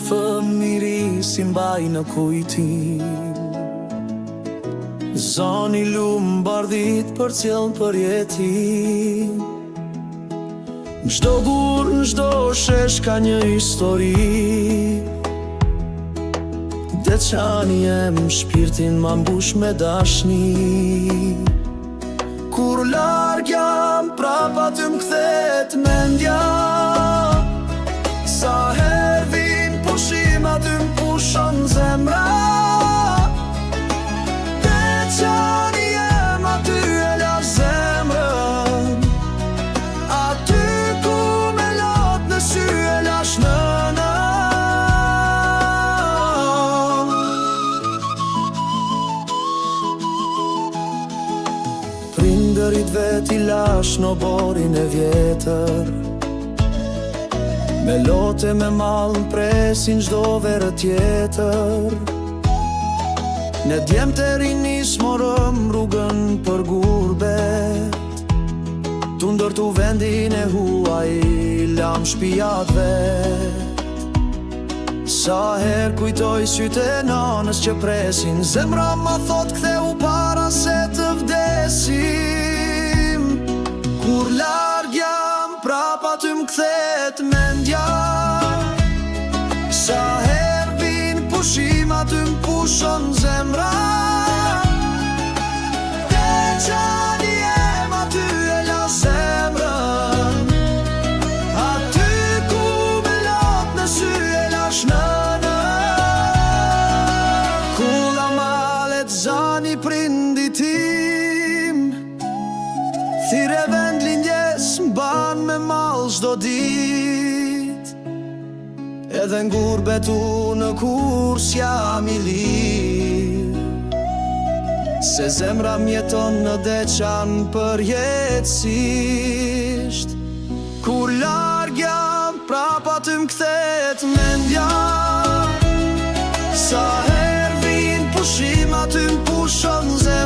fëmiri si mbaj në kujtim. Zoni lumë bardhit për cjellën për jetim. Në çdo gur, në çdo shesh ka një histori. Deçani jem shpirtin ma mbush me dashni. Kur larg jam, prapa ty m'kthet mendja. Sa her vin pushima ty m'pushon zemra. Deçani jem aty e lash zemrën. Aty ku me lot në sy e lash nëna. Prindërit vet i lash në borin e vjetër. Me lote me malën presin çdo verë tjetër. Ne djemë të rinis morëm rrugën për gurbet. Tu ndërtu vendin e huaj, lam shpijat vet. Sa her kujtoj sytë e nanës që presin, zemra ma thot ktheu para se të vdesim. Kur larg jam, prapa ty m'kthet mendja. Sa her vin pushima ty m'pushon zemra. Deçani jem aty e lash zemrën. Aty ku me lot në sy e lash nëna. Kulla malet zani prindi tim. Thire vend lindjes m'ban me mall çdo dit. Edhe ngurbet u në kurs jam i lir. Se zemra mjeton në Deçan përjetësisht. Kur larg jam, prapa ty m'kthet mendja. Sa her vin pushima ty m'pushon zemra.